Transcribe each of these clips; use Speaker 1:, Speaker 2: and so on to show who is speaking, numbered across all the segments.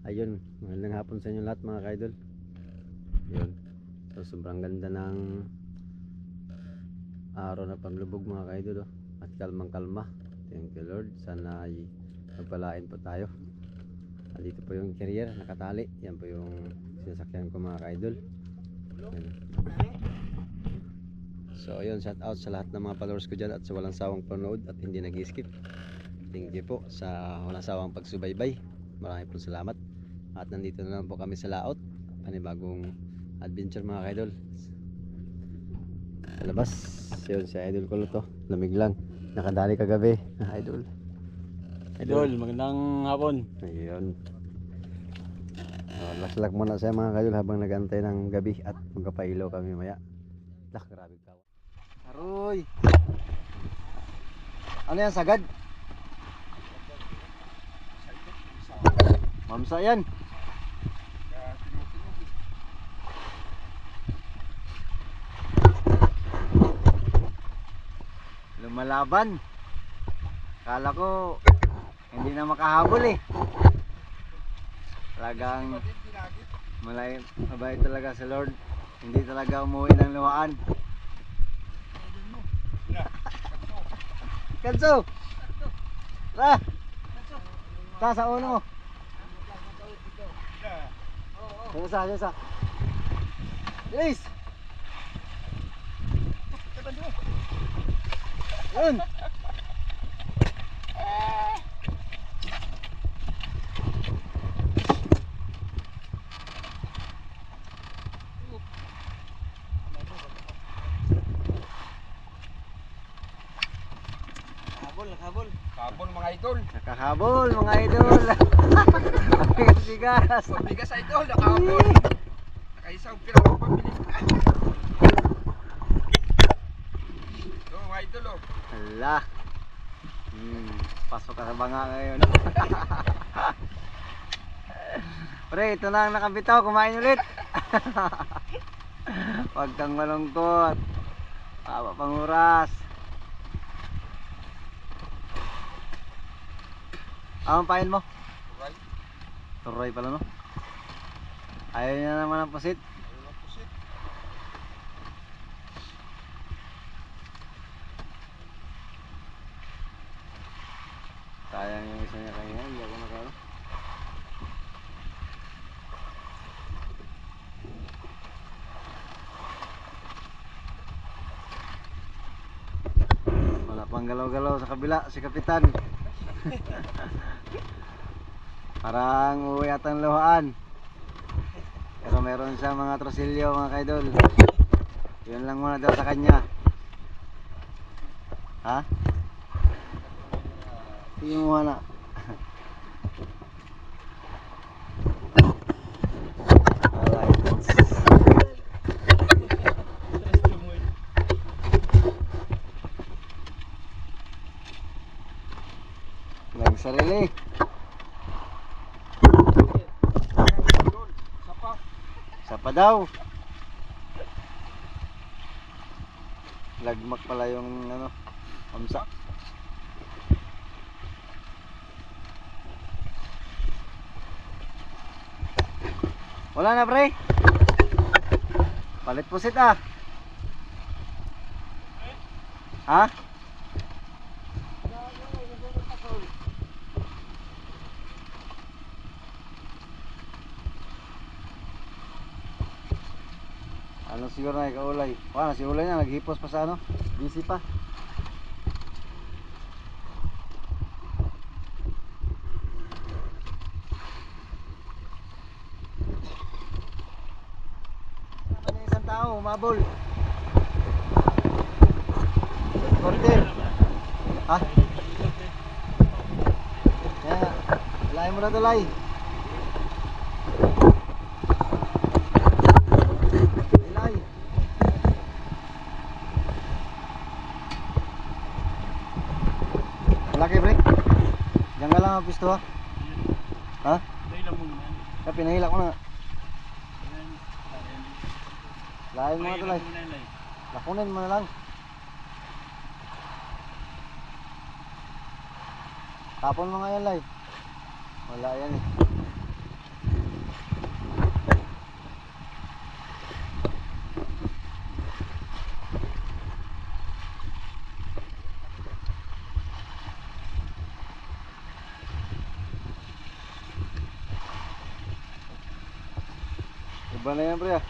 Speaker 1: Ayun, magandang hapon sa inyo lahat mga kaidol. Yun. So sobrang ganda ng araw na panlubog mga kaidol, oh. At kalmang kalma. Thank you Lord. Sana ay magpalain po tayo. At dito po yung carrier nakatali. Yan po yung sinasakyan ko mga kaidol. Yan. So ayun, shout out sa lahat ng mga followers ko dyan at sa walang sawang panood at hindi nag-skip. Thank you po sa walang sawang pagsubaybay. Maraming po salamat. At nandito na lang po kami sa laot. Panibagong adventure mga kaidol. Sa labas. Yun si idol ko to. Lamig lang. Nakadali kagabi. Idol.
Speaker 2: Idol, magandang hapon.
Speaker 1: Ayun. Laslag muna siya mga kaidol habang nag-antay ng gabi at magkapailaw kami maya. Lah, grabe ka. Aroy. Ano yan, sagad? Mamsa yan. Lumalaban. Kala ko hindi na makahabol eh. Talagang mabait talaga si Lord. Hindi talaga umuwi ng luhaan. Kanso! Tara! Tara sa uno mo. Sa. Bilis! Yun!
Speaker 2: Habol mga idol.
Speaker 1: Nakahabol mga idol. Bigas.
Speaker 2: Pabigas idol, nakahabol. Nakaisang pirang pambili. Ito mga idol oh.
Speaker 1: Hala. Pasok ka sa banga ngayon. Pre, ito na ang nakabitaw. Kumain ulit. Huwag kang malungkot. Haba pang oras. Ang pain mo?
Speaker 2: Turay.
Speaker 1: Turay pala no? Ayaw niya naman ang pusit.
Speaker 2: Ayun ang pusit.
Speaker 1: Sayang yung isa niya kanina. Hindi ako nakano. Wala pang galaw-galaw sa kabila si Kapitan. Parang uwi atang luhaan. Pero meron siya mga trosilyo mga kaidol. Yun lang muna daw sa kanya. Ha? Sige mo na. Alright. Nagsarili. Sapa daw. Lagmak pala yung ano, amsa. Wala na pre. Palit pusit ah. Ha? Ano siguro na ikaulay? Wala si ulay na naghipos pa sa ano? Busy pa. Naman yung isang tao, umabol. Quarter. Ha? Kaya, lain mo na tulay. Laki pre. Diyan ka lang ang pisto ha. Ha? Kaya pinahila ko na. Lain mga tulay. Lakunin mo na lang. Tapon mo nga yan, Lai. Wala yan eh. Iba na yan pre ah.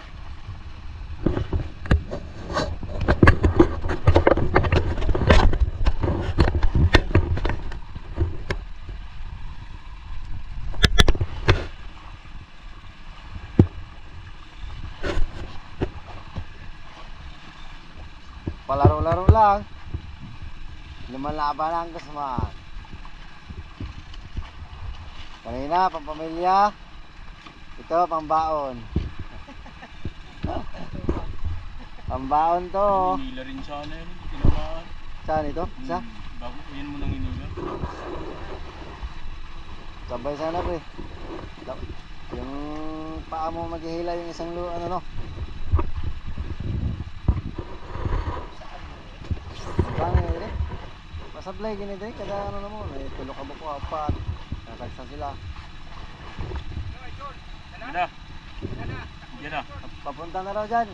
Speaker 1: Palaro-laro lang. Lumalaban ang kasama. Kanina, pampamilya. Ito, pambaon. Pambaon to.
Speaker 3: Inila rin sana yun, hindi tinamaan.
Speaker 1: Saan ito? Isa?
Speaker 3: Bago yan mo nang inila.
Speaker 1: Sabay sana pre. Yung paa mo maghihila yung isang ano no. Saan yun? Masablay gini din kada ano na mo, may tulo ka buko apat. Nasagsa sila.
Speaker 3: Yan na. Yan na.
Speaker 1: Papunta na raw dyan.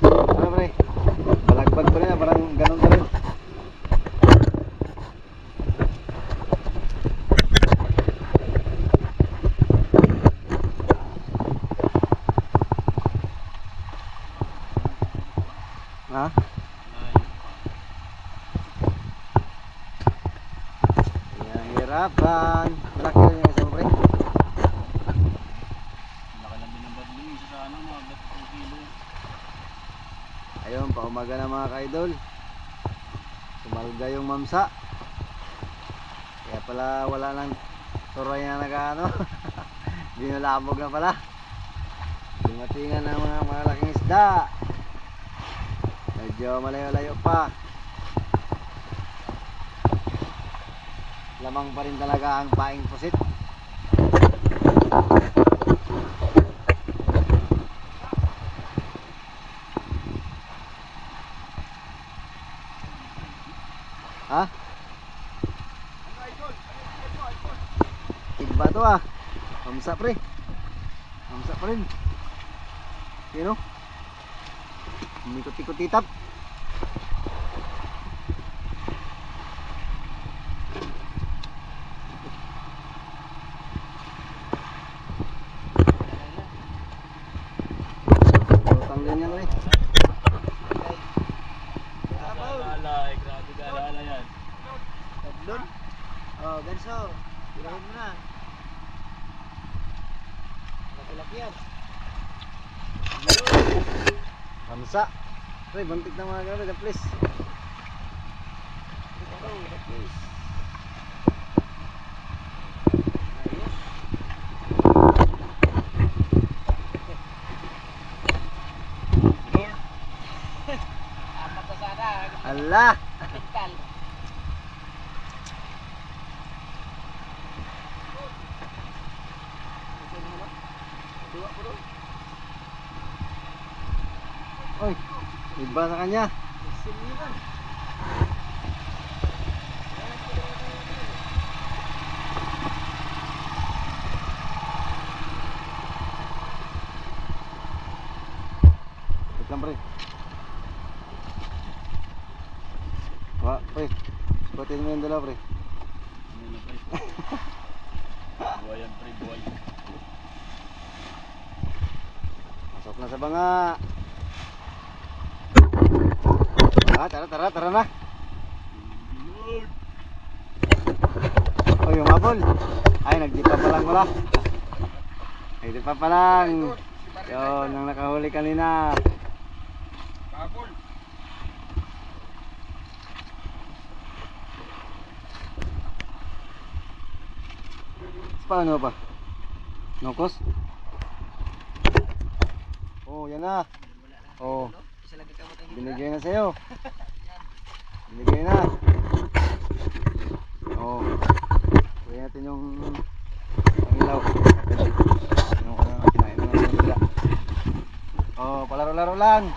Speaker 1: Ano pre? Balagbag pa rin na, parang ganun pa rin. Ha? Yan, hirapan. Malaki rin yung isang pre.
Speaker 3: Nakalami ng badling. Isa sa ano, mga 2 kilo.
Speaker 1: Ayun, paumaga na mga ka-idol. Sumalga yung mamsa. Kaya pala wala nang turoy na nag-ano. Binulabog na pala. Dumatingan ng mga malaking isda. Medyo malayo-layo pa. Lamang pa rin talaga ang paing pusit. Ha? Tigba to ah. Mamsa pre. Mamsa pa rin. Sino? Umikot-ikot-itap. Utang din yan pre.
Speaker 3: Alay, grabe ka alala yan.
Speaker 1: Tablon? Oh, ganso. Tirahin mo na. Laki-laki yan. Kamsa. Pre, bantik na mga gano'n. Please. Please.
Speaker 2: Amat na sana.
Speaker 1: Allah.
Speaker 2: Pintal.
Speaker 1: Oy, iba sa kanya. Wait lang pre. Wah, pre. Spotin mo yung dalawa pre.
Speaker 3: Ano na pre? Buhay yan pre, buhay.
Speaker 1: Masok na sa banga. Tara na. Oh, yung habol. Ay, nagdipa pa lang wala. Nagdipa pa lang. Yun, ang nakahuli kanina.
Speaker 2: Babol.
Speaker 1: Paano pa? Nokos? Oh, yan na. Oh,
Speaker 2: Isa lang ka matang
Speaker 1: binigay na sa'yo. Binigay na. Oh. Kuya natin yung ilaw. Ano ko na kinain na natin nila. Oh, palaro-laro lang.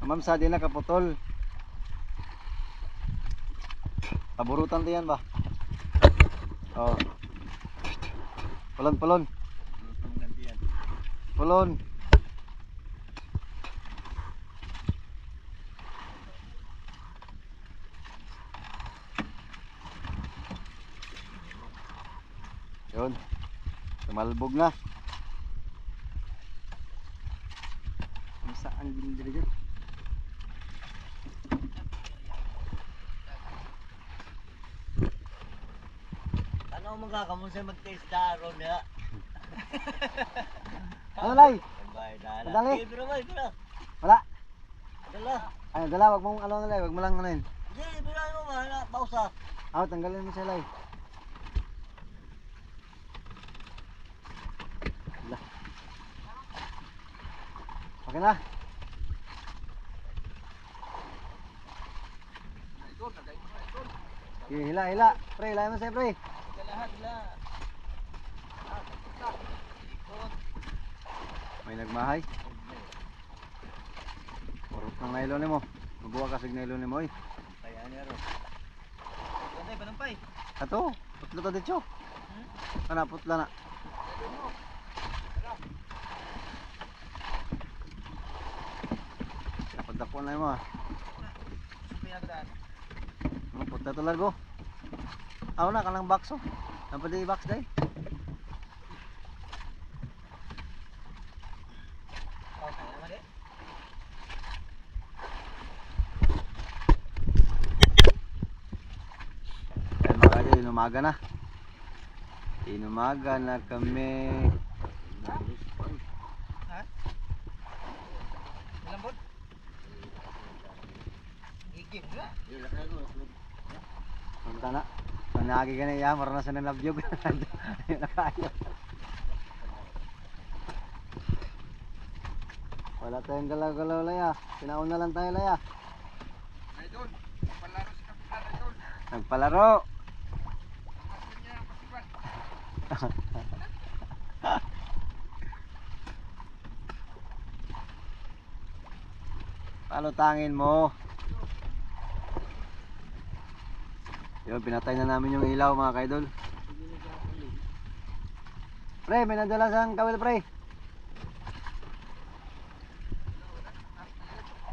Speaker 1: Ma'am, sa din nakaputol. Paburutan din yan ba? Oh. Palon.
Speaker 3: Lutong ganti yan.
Speaker 1: Pulon. Yun. Tumalbog na. Saan din dito dyan?
Speaker 4: Ano magkakamun sa mag-taste na ron ya?
Speaker 1: Ano lay?
Speaker 4: Bye na.
Speaker 1: Madali.
Speaker 4: Pero ba?
Speaker 1: Wala.
Speaker 4: Dala.
Speaker 1: Ay, dala, wag mong ano lay, wag mo lang ano yun.
Speaker 4: Hindi, pero ano ba? Pausa.
Speaker 1: Ah, tanggalin mo siya lay. Wala. Okay na.
Speaker 2: Idol, nagay mo na idol.
Speaker 1: Sige, hila, hila. Pre, hilahin mo siya, pre.
Speaker 4: Lahat na.
Speaker 1: May nagmahay. Purot ng nylon ni mo. Mabuha ka sig nylon ni mo, eh.
Speaker 4: Kaya niya ron. Pantay pa ng pay.
Speaker 1: Ato, putlo to dito. Ana, putla na. Dapat na mo, ah.
Speaker 4: Pinagdaan.
Speaker 1: Mga putla to largo. Aw na, kanang box, oh. Nampa di box, day.
Speaker 4: Pausa na naman eh.
Speaker 1: Ayan mga kaya, inumaga na. Inumaga na kami.
Speaker 4: Ha? Malambot? Igib na.
Speaker 1: Punta na. Panagi ka na iya, maranasan ng labyog. Ayun na kaya. Wala tayong galaw-galaw laya. Pinauna lang tayo laya.
Speaker 2: Idol, palaro si Kapitan idol.
Speaker 1: Nagpalaro.
Speaker 2: Masin niya ang pasipan.
Speaker 1: Palutangin mo. Yun, pinatay na namin yung ilaw mga kaidol. Pre, may nadala sang kawil pre.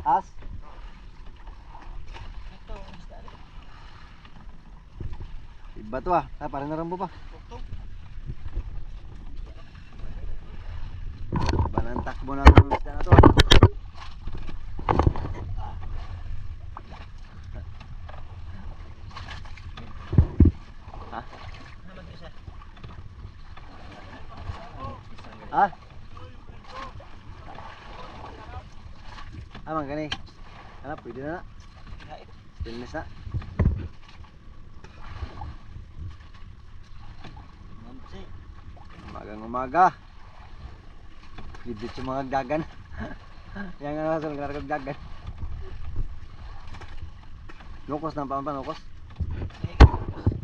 Speaker 1: As?
Speaker 4: Ito, basta rin.
Speaker 1: Iba to ah. Ah, parang narambo pa.
Speaker 4: Tuktok.
Speaker 1: Iba na ang takbo ng isda na to ah. Ha?
Speaker 4: Ano mag-isa?
Speaker 1: Ha? Ah, man gani. Ano, pwede na na.
Speaker 4: Kahit.
Speaker 1: Stainless na.
Speaker 4: Mamsi.
Speaker 1: Umagang umaga. Bibit yung mga gagan. Yang nga nasa mga gagan. Nukos na pa nukos.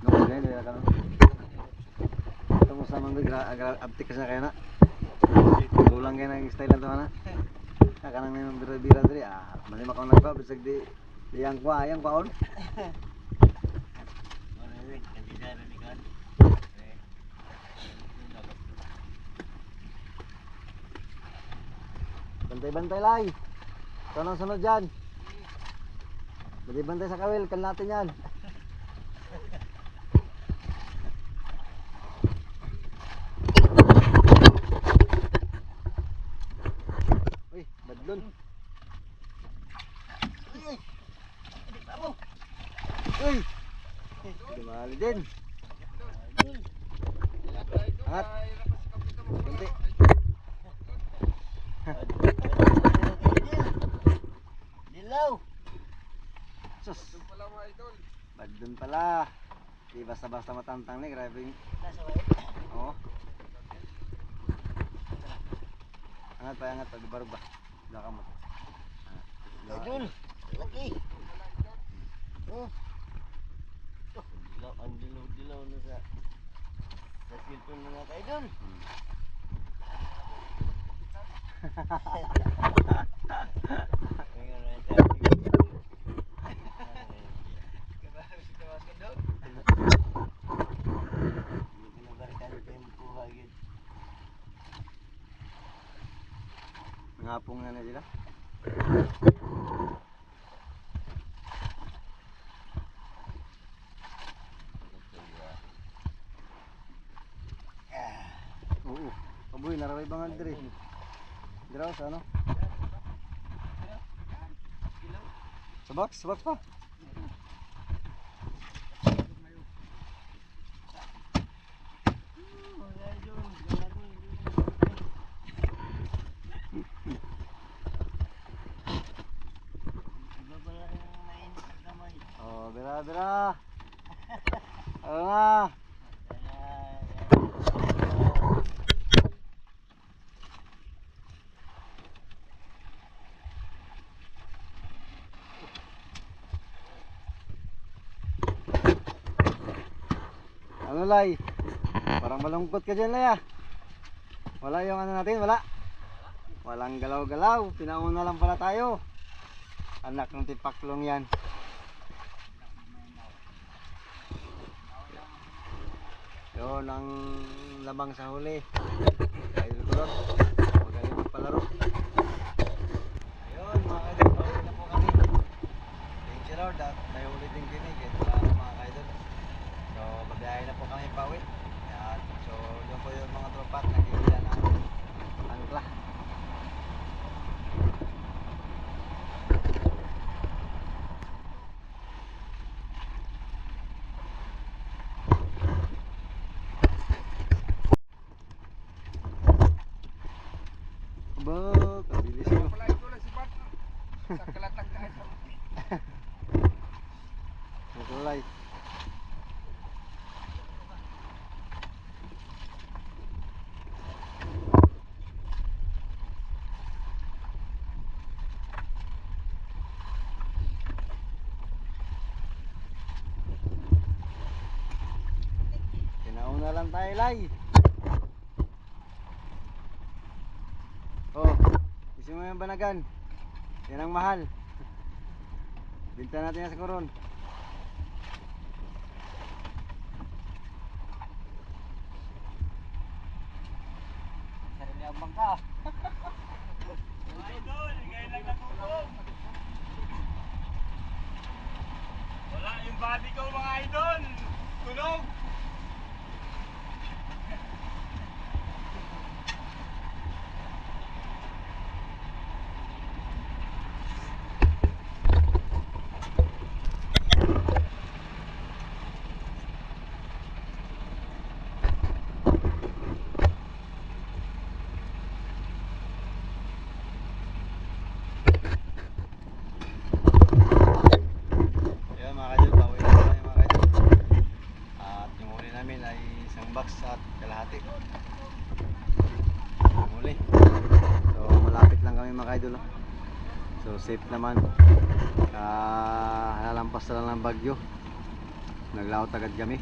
Speaker 1: Nukos na yun. Ito mo sa mga abtikas na kayo na. Kulang kayo ng style na ito na. Kakanang na yung bira-bira dali. Ah, mali makaw nagpa. Bisag di yang kwaon.
Speaker 4: Maraming kandidato ni Kan.
Speaker 1: Bantay-bantay lay. Ito nang sunod dyan. Bantay-bantay sa kawil. Kal natin yan. Uy, badlon. Uy! Uy! Dumali din. Angat. Bunti.
Speaker 4: Dilaw.
Speaker 1: Sus.
Speaker 2: Idol pala mga idol.
Speaker 1: Badlon pala. Di basta-basta matantang ni. Grabe yung...
Speaker 4: Nasa way.
Speaker 1: Oo. Angat pa, angat pa. Barog ba? Baka mo.
Speaker 4: Idol. Laki. Oh. Dilaw, ang dilaw na sa cellphone ng mga kaidol.
Speaker 1: Nangapong na sila. Oo. Kaboy, naraway bang Andre? Diraw sa ano? Sa box pa.
Speaker 4: Iba pala yung mainit ang kamay.
Speaker 1: Oh, bira. Oo nga. Ano Lay? Parang malungkot ka dyan Lay ah. Wala yung ano natin, wala. Walang galaw-galaw, pinauna lang pala tayo. Anak ng tipaklong yan. Yun ang lamang sa huli. Idol Kulot, magaling magpalaro. Ayun mga idol, pauwi na po kami. Thank you Lord at may huli din kinig. Ito lang mga idol. So babiyahe na po kami pauwi. At so yun po yung mga tropa at nagigila ng angkla. Ba, kabilis mo.
Speaker 2: Wala ito lang si Bart. Sa kalatag kahit sa
Speaker 1: Makulay. Kinauna lang tayo, Lay. Oh, gusto mo yung banagan? Yan ang mahal. Binta natin yan sa koron.
Speaker 4: Sarili ang bangka.
Speaker 3: Wala yung body ko mga idol. Tunog.
Speaker 1: Ayan mga kaidol, pauwi na tayo mga kaidol. At yung huli namin ay isang box at kalahati. Yung huli. So malapit lang kami mga kaidol. So safe naman. Nalampas na lang ng bagyo. Naglaot agad kami.